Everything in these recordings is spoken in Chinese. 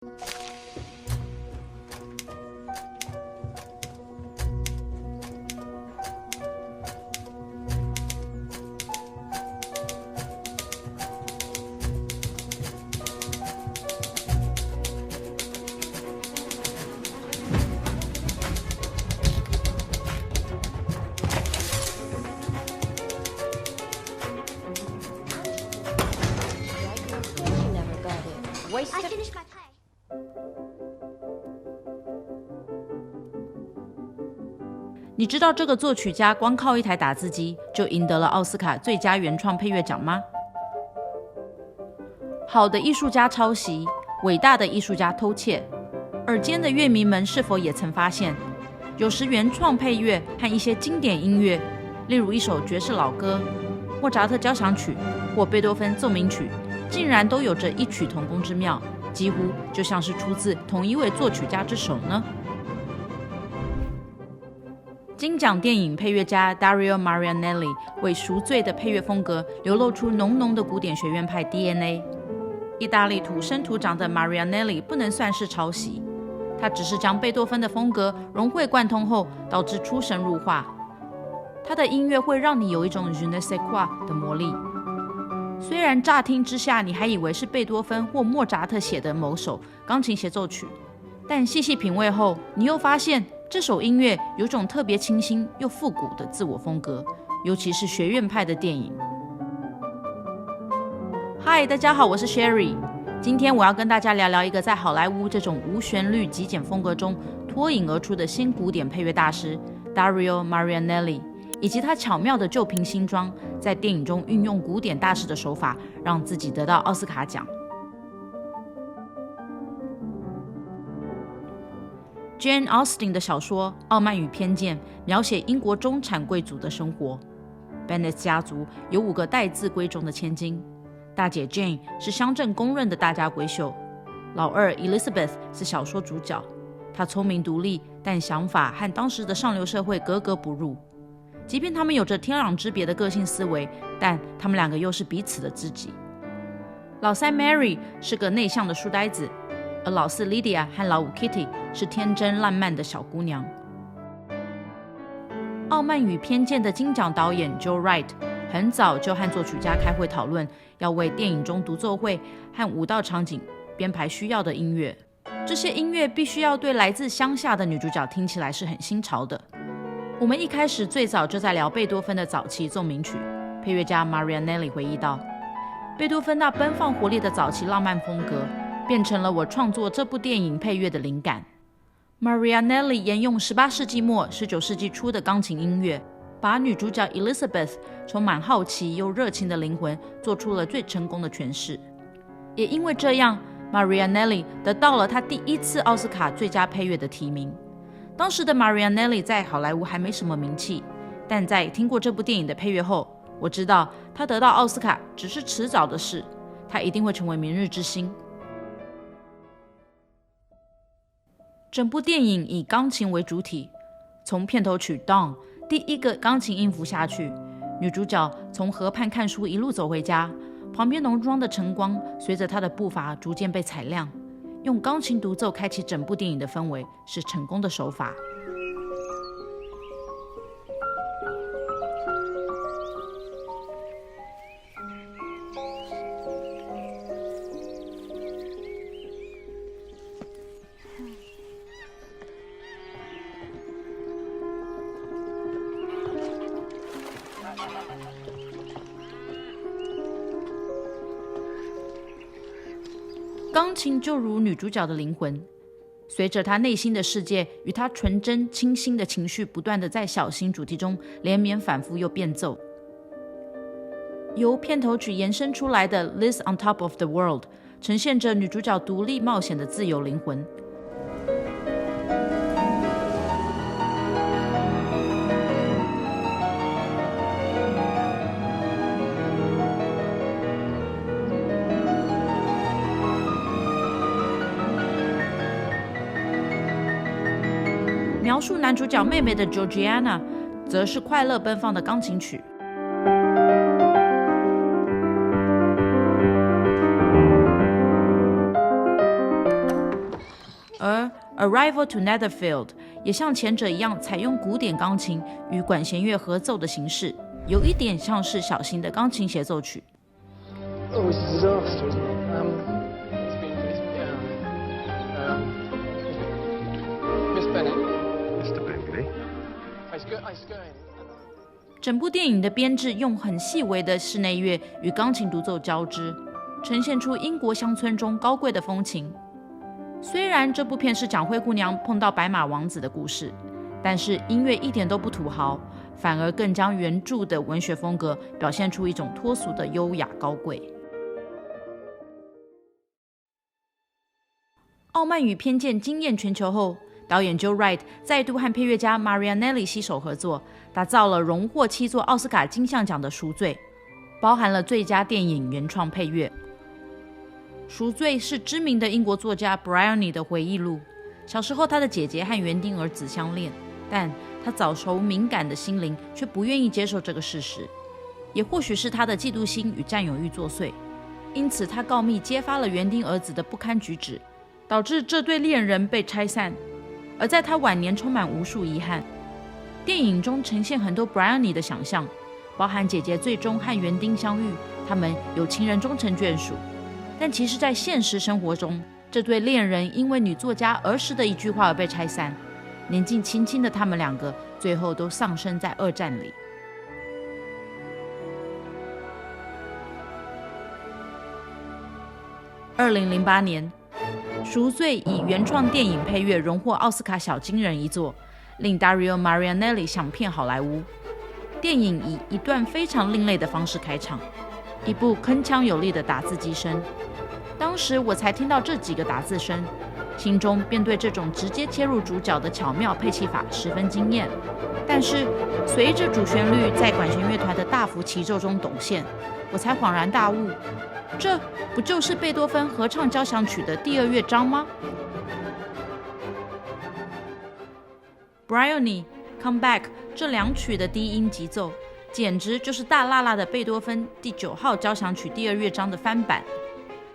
I finished my pie. 你知道这个作曲家光靠一台打字机就赢得了奥斯卡最佳原创配乐奖吗？好的艺术家抄袭，伟大的艺术家偷窃。耳尖的乐迷们是否也曾发现，有时原创配乐和一些经典音乐，例如一首爵士老歌、莫扎特交响曲或贝多芬奏鸣曲，竟然都有着异曲同工之妙，几乎就像是出自同一位作曲家之手呢？金奖电影配乐家 Dario Marianelli 为赎罪的配乐风格流露出浓浓的古典学院派 DNA。意大利土生土长的 Marianelli 不能算是抄袭，他只是将贝多芬的风格融会贯通后，导致出神入化。他的音乐会让你有一种 je ne sais quoi 的魔力。虽然乍听之下你还以为是贝多芬或莫扎特写的某首钢琴协奏曲，但细细品味后，你又发现这首音乐有种特别清新又复古的自我风格，尤其是学院派的电影。嗨，大家好，我是 Sherry。今天我要跟大家聊聊一个在好莱坞这种无旋律极简风格中脱颖而出的新古典配乐大师 Dario Marianelli， 以及他巧妙的旧瓶新装，在电影中运用古典大师的手法，让自己得到奥斯卡奖。Jane Austen 的小说《傲慢与偏见》描写英国中产贵族的生活。Bennet 家族有5个待字闺中的千金，大姐 Jane 是乡镇公认的大家闺秀，老二 Elizabeth 是小说主角。她聪明独立，但想法和当时的上流社会格格不入。即便他们有着天壤之别的个性思维，但他们2个又是彼此的知己。老三 Mary 是个内向的书呆子，而老四 Lydia 和老五 Kitty 是天真烂漫的小姑娘。《傲慢与偏见》的金奖导演 Joe Wright 很早就和作曲家开会讨论，要为电影中独奏会和舞蹈场景编排需要的音乐。这些音乐必须要对来自乡下的女主角听起来是很新潮的。我们一开始最早就在聊贝多芬的早期奏鸣曲，配乐家 Marianelli 回忆道，贝多芬那奔放活力的早期浪漫风格变成了我创作这部电影配乐的灵感。Marianelli 沿用18世纪末19世纪初的钢琴音乐，把女主角 Elizabeth 充满好奇又热情的灵魂做出了最成功的诠释。也因为这样， Marianelli 得到了他第1次奥斯卡最佳配乐的提名。当时的 Marianelli 在好莱坞还没什么名气，但在听过这部电影的配乐后，我知道他得到奥斯卡只是迟早的事，他一定会成为明日之星。整部电影以钢琴为主体，从片头曲 Dawn 第1个钢琴音符下去，女主角从河畔看书一路走回家，旁边浓妆的晨光随着她的步伐逐渐被踩亮。用钢琴独奏开启整部电影的氛围是成功的手法。钢琴就如女主角的灵魂，随着她内心的世界与她纯真清新的情绪不断地在小型主题中连绵反复又变奏。由片头曲延伸出来的 Liz on Top of the World 呈现着女主角独立冒险的自由灵魂。描述男主角妹妹的 Georgiana 则是快乐奔放的钢琴曲。而 Arrival to Netherfield 也像前者一样采用古典钢琴与管弦乐合奏的形式，有一点像是小型的钢琴协奏曲。Oh, it's a disaster, isn't it? Miss Bennett. Mr. Bingley. It's going. 整部电影的编制用很细微的室内乐与钢琴独奏交织，呈现出英国乡村中高贵的风情。虽然这部片是讲灰姑娘碰到白马王子的故事，但是音乐一点都不土豪，反而更将原著的文学风格表现出一种脱俗的优雅高贵。傲慢与偏见惊艳全球后，导演 Joe Wright 再度和配乐家 Marianelli 携手合作，打造了荣获7座奥斯卡金像奖的《赎罪》，包含了最佳电影原创配乐。《赎罪》是知名的英国作家 Bryony 的回忆录。小时候，他的姐姐和园丁儿子相恋，但他早熟敏感的心灵却不愿意接受这个事实。也或许是他的嫉妒心与占有欲作祟，因此他告密揭发了园丁儿子的不堪举止，导致这对恋人被拆散。而在他晚年充满无数遗憾。电影中呈现很多 Bryony 的想象，包含姐姐最终和园丁相遇，他们有情人终成眷属。但其实在现实生活中，这对恋人因为女作家儿时的一句话而被拆散，年纪轻轻的他们两个最后都丧生在二战里。2008年，《赎罪》以原创电影配乐荣获奥斯卡小金人一座，令 Dario Marianelli 响遍好莱坞。电影以一段非常另类的方式开场，一部铿锵有力的打字机声。当时我才听到这几个打字声，心中便对这种直接切入主角的巧妙配器法十分惊艳。但是随着主旋律在管弦乐团的大幅齐奏中涌现，我才恍然大悟，这不就是贝多芬合唱交响曲的第2乐章吗？ Bryony、Come Back 这2曲的低音急奏，简直就是大辣辣的贝多芬第9号交响曲第2乐章的翻版。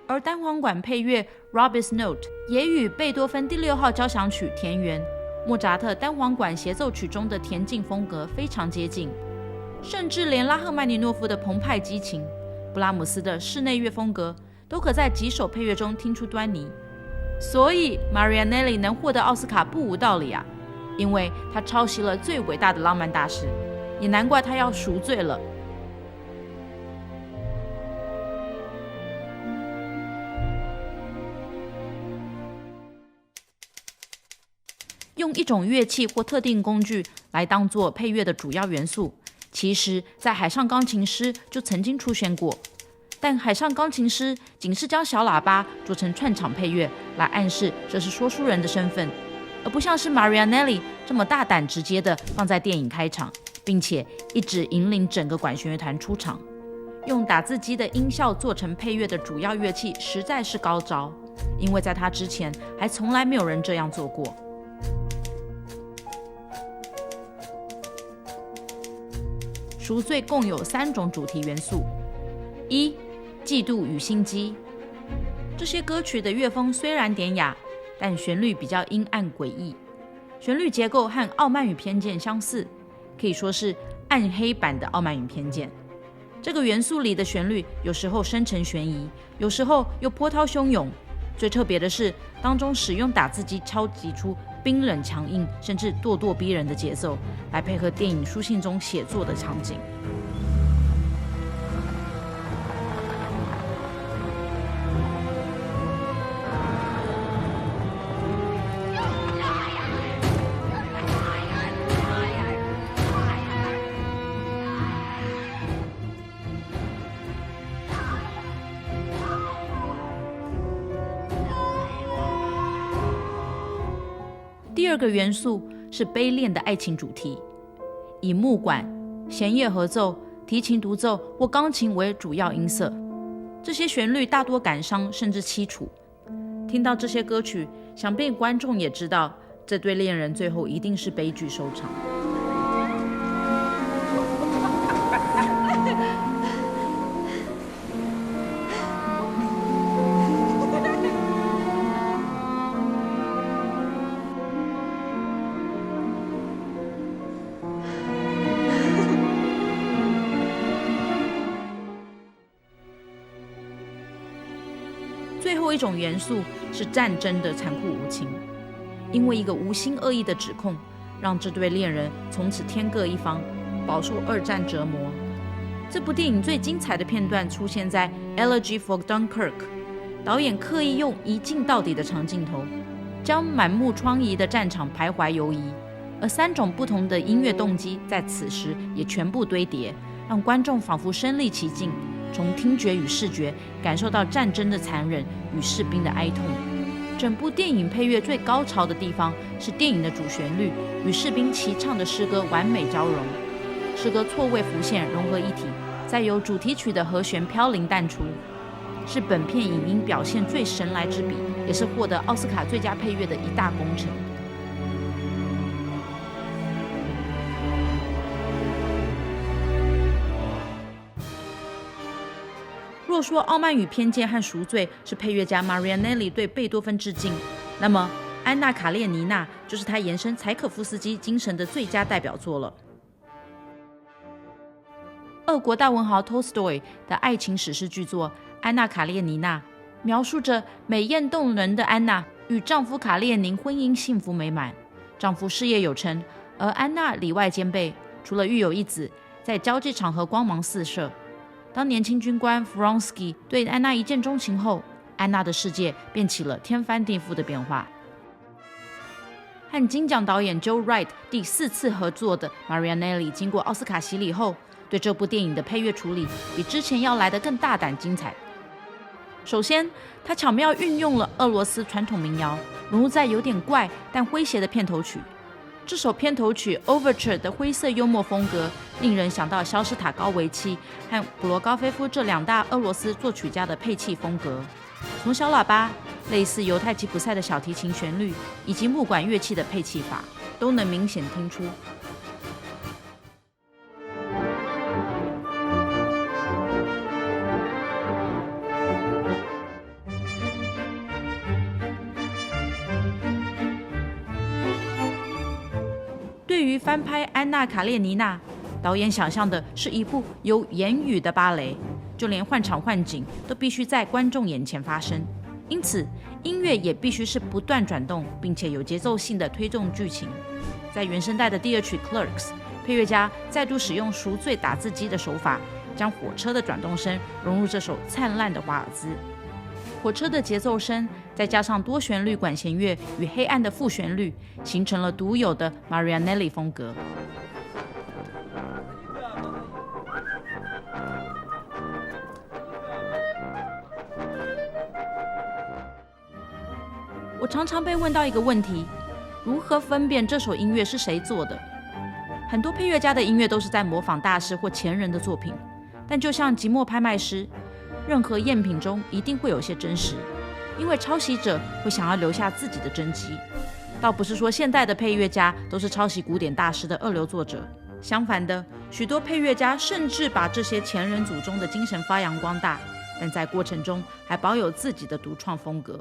而单簧管配乐 Robbie's Note 也与贝多芬第6号交响曲田园、莫扎特单簧管协奏曲中的恬静风格非常接近，甚至连拉赫曼尼诺夫的澎湃激情、布拉姆斯的室内乐风格都可在几首配乐中听出端倪。所以 Marianelli 能获得奥斯卡不无道理啊，因为他抄袭了最伟大的浪漫大师，也难怪他要赎罪了。用一种乐器或特定工具来当作配乐的主要元素，其实在海上钢琴师就曾经出现过，但海上钢琴师仅是将小喇叭做成串场配乐，来暗示这是说书人的身份，而不像是 Marianelli 这么大胆直接的放在电影开场，并且一直引领整个管弦乐团出场。用打字机的音效做成配乐的主要乐器实在是高招，因为在他之前还从来没有人这样做过。赎罪共有3种主题元素：一、嫉妒与心机。这些歌曲的乐风虽然典雅，但旋律比较阴暗诡异，旋律结构和《傲慢与偏见》相似，可以说是暗黑版的《傲慢与偏见》。这个元素里的旋律有时候深沉悬疑，有时候又波涛汹涌。最特别的是，当中使用打字机敲击出冰冷强硬，甚至咄咄逼人的节奏，来配合电影书信中写作的场景。第2个元素是悲恋的爱情主题，以木管、弦乐合奏、提琴独奏或钢琴为主要音色。这些旋律大多感伤甚至凄楚。听到这些歌曲，想必观众也知道，这对恋人最后一定是悲剧收场。后一种元素是战争的残酷无情，因为一个无心恶意的指控，让这对恋人从此天各一方，饱受二战折磨。这部电影最精彩的片段出现在《Elegy for Dunkirk》，导演刻意用一镜到底的长镜头，将满目疮痍的战场徘徊游移，而3种不同的音乐动机在此时也全部堆叠，让观众仿佛身临其境，从听觉与视觉感受到战争的残忍与士兵的哀痛。整部电影配乐最高潮的地方是电影的主旋律与士兵齐唱的诗歌完美交融，诗歌错位浮现，融合一体，再由主题曲的和弦飘零淡出，是本片影音表现最神来之笔，也是获得奥斯卡最佳配乐的一大功臣。若说《傲慢与偏见》和《赎罪》是配乐家 Marianelli 对贝多芬致敬，那么《安娜·卡列尼娜》就是他延伸柴可夫斯基精神的最佳代表作了。俄国大文豪 Tolstoy 的爱情史诗巨作《安娜·卡列尼娜》描述着美艳动人的安娜与丈夫卡列宁婚姻幸福美满，丈夫事业有成，而安娜里外兼备，除了育有一子，在交际场合光芒四射。当年轻军官 Vronsky 对安娜一见钟情后，安娜的世界便起了天翻地覆的变化。和金奖导演 Joe Wright 第4次合作的 Marianelli 经过奥斯卡洗礼后，对这部电影的配乐处理比之前要来得更大胆精彩。首先，他巧妙运用了俄罗斯传统民谣，融入在有点怪但诙谐的片头曲。这首片头曲 Overture 的灰色幽默风格，令人想到肖斯塔高维契和普罗高菲夫这2大俄罗斯作曲家的配器风格。从小喇叭、类似犹太吉普赛的小提琴旋律，以及木管乐器的配器法，都能明显听出。对于翻拍《安娜·卡列尼娜》，导演想象的是一部有言语的芭蕾，就连换场换景都必须在观众眼前发生，因此音乐也必须是不断转动，并且有节奏性的推动剧情。在原声带的第2曲《Clerks》，配乐家再度使用赎罪打字机的手法，将火车的转动声融入这首灿烂的华尔兹。火车的节奏声，再加上多旋律管弦乐与黑暗的副旋律，形成了独有的 Marianelli 风格。我常常被问到一个问题：如何分辨这首音乐是谁做的？很多配乐家的音乐都是在模仿大师或前人的作品，但就像寂寞拍卖师，任何赝品中一定会有些真实，因为抄袭者会想要留下自己的真迹。倒不是说现代的配乐家都是抄袭古典大师的二流作者，相反的，许多配乐家甚至把这些前人祖宗的精神发扬光大，但在过程中还保有自己的独创风格。